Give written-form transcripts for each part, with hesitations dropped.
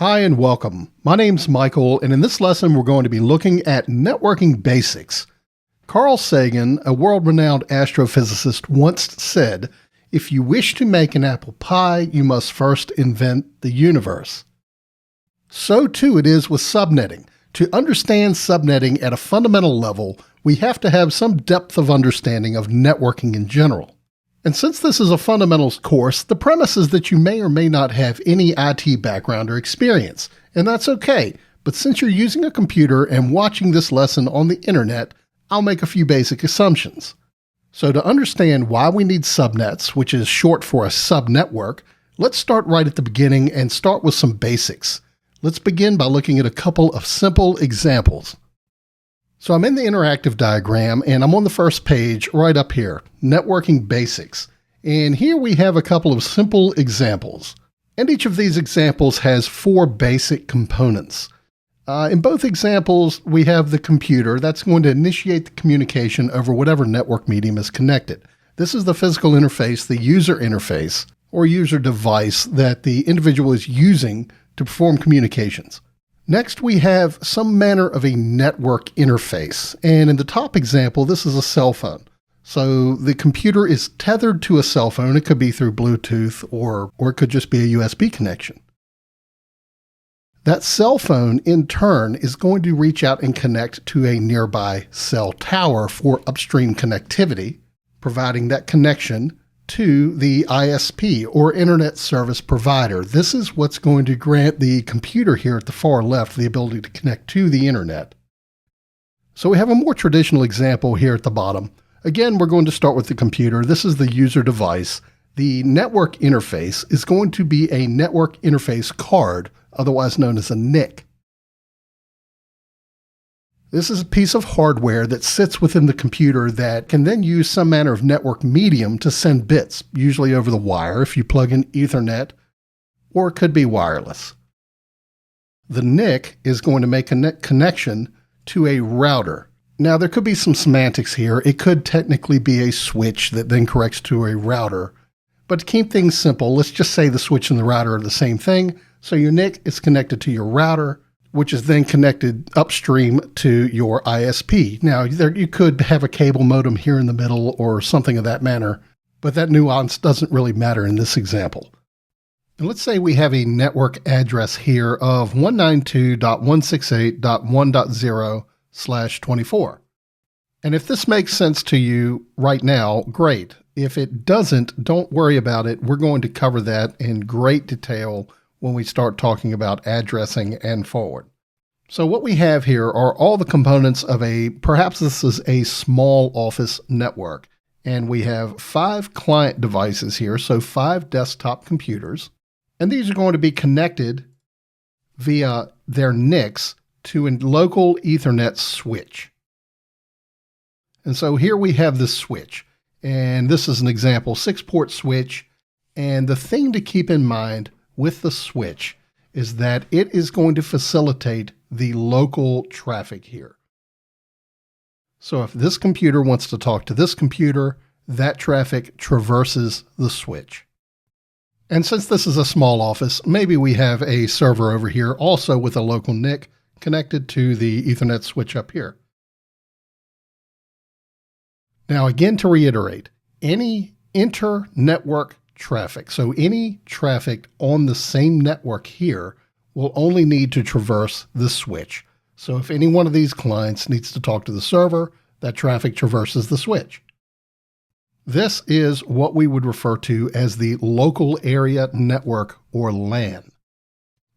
Hi and welcome. My name's Michael, and in this lesson we're going to be looking at networking basics. Carl Sagan, a world-renowned astrophysicist, once said, "If you wish to make an apple pie, you must first invent the universe." So too it is with subnetting. To understand subnetting at a fundamental level, we have to have some depth of understanding of networking in general. And since this is a fundamentals course, the premise is that you may or may not have any IT background or experience, and that's okay. But since you're using a computer and watching this lesson on the internet, I'll make a few basic assumptions. So to understand why we need subnets, which is short for a subnetwork, let's start right at the beginning and start with some basics. Let's begin by looking at a couple of simple examples. So I'm in the interactive diagram and I'm on the first page right up here, networking basics. And here we have a couple of simple examples. And each of these examples has four basic components. In both examples, we have the computer that's going to initiate the communication over whatever network medium is connected. This is the physical interface, the user interface, or user device that the individual is using to perform communications. Next, we have some manner of a network interface. And in the top example, this is a cell phone. So the computer is tethered to a cell phone. It could be through Bluetooth or it could just be a USB connection. That cell phone, in turn, is going to reach out and connect to a nearby cell tower for upstream connectivity, providing that connection to the ISP, or Internet Service Provider. This is what's going to grant the computer here at the far left the ability to connect to the Internet. So we have a more traditional example here at the bottom. Again, we're going to start with the computer. This is the user device. The network interface is going to be a network interface card, otherwise known as a NIC. This is a piece of hardware that sits within the computer that can then use some manner of network medium to send bits, usually over the wire if you plug in Ethernet, or it could be wireless. The NIC is going to make a connection to a router. Now there could be some semantics here. It could technically be a switch that then connects to a router. But to keep things simple, let's just say the switch and the router are the same thing. So your NIC is connected to your router, which is then connected upstream to your ISP. Now, you could have a cable modem here in the middle or something of that manner, but that nuance doesn't really matter in this example. And let's say we have a network address here of 192.168.1.0/24. And if this makes sense to you right now, great. If it doesn't, don't worry about it. We're going to cover that in great detail when we start talking about addressing and forward. So what we have here are all the components of perhaps this is a small office network. And we have 5 client devices here, so 5 desktop computers. And these are going to be connected via their NICs to a local Ethernet switch. And so here we have this switch. And this is an example 6-port switch. And the thing to keep in mind with the switch is that it is going to facilitate the local traffic here. So if this computer wants to talk to this computer, that traffic traverses the switch. And since this is a small office, maybe we have a server over here also with a local NIC connected to the Ethernet switch up here. Now again, to reiterate, any inter-network traffic, so any traffic on the same network here, will only need to traverse the switch. So if any one of these clients needs to talk to the server, that traffic traverses the switch. This is what we would refer to as the local area network, or LAN.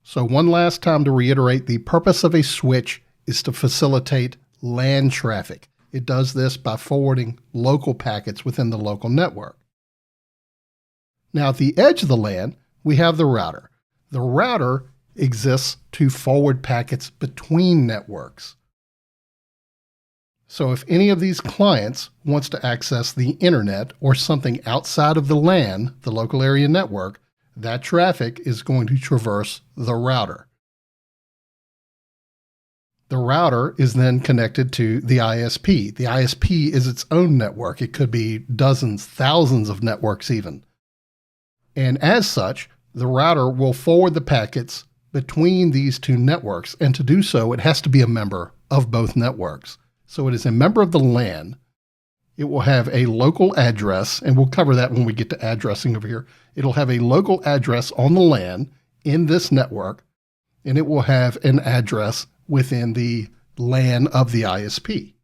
So one last time to reiterate, the purpose of a switch is to facilitate LAN traffic. It does this by forwarding local packets within the local network. Now at the edge of the LAN, we have the router. The router exists to forward packets between networks. So if any of these clients wants to access the internet or something outside of the LAN, the local area network, that traffic is going to traverse the router. The router is then connected to the ISP. The ISP is its own network. It could be dozens, thousands of networks even. And as such, the router will forward the packets between these two networks. And to do so, it has to be a member of both networks. So it is a member of the LAN. It will have a local address, and we'll cover that when we get to addressing over here. It'll have a local address on the LAN in this network, and it will have an address within the LAN of the ISP.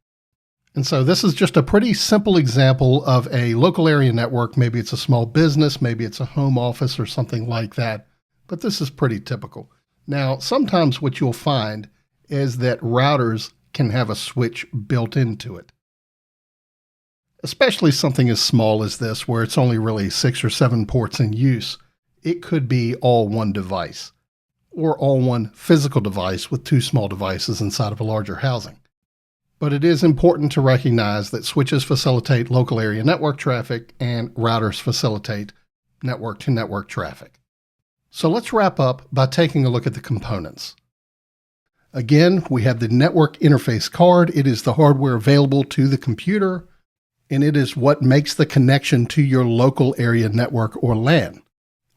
And so this is just a pretty simple example of a local area network. Maybe it's a small business, maybe it's a home office or something like that, but this is pretty typical. Now, sometimes what you'll find is that routers can have a switch built into it. Especially something as small as this, where it's only really 6 or 7 ports in use. It could be all one device, or all one physical device with 2 small devices inside of a larger housing. But it is important to recognize that switches facilitate local area network traffic and routers facilitate network-to-network traffic. So let's wrap up by taking a look at the components. Again, we have the network interface card. It is the hardware available to the computer, and it is what makes the connection to your local area network or LAN.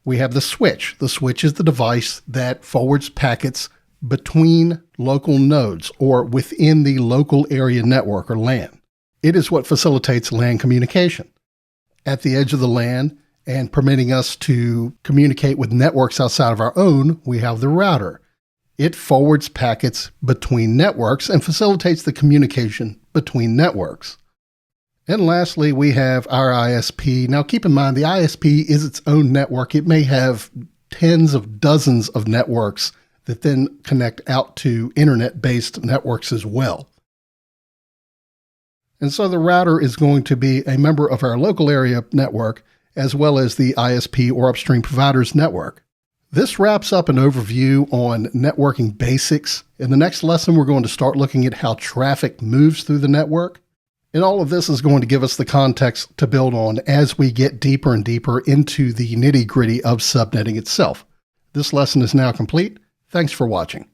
We have the switch. The switch is the device that forwards packets between local nodes or within the local area network or LAN. It is what facilitates LAN communication. At the edge of the LAN and permitting us to communicate with networks outside of our own, we have the router. It forwards packets between networks and facilitates the communication between networks. And lastly, we have our ISP. Now keep in mind, the ISP is its own network. It may have tens of dozens of networks that then connect out to internet-based networks as well. And so the router is going to be a member of our local area network as well as the ISP or upstream provider's network. This wraps up an overview on networking basics. In the next lesson, we're going to start looking at how traffic moves through the network. And all of this is going to give us the context to build on as we get deeper and deeper into the nitty-gritty of subnetting itself. This lesson is now complete. Thanks for watching.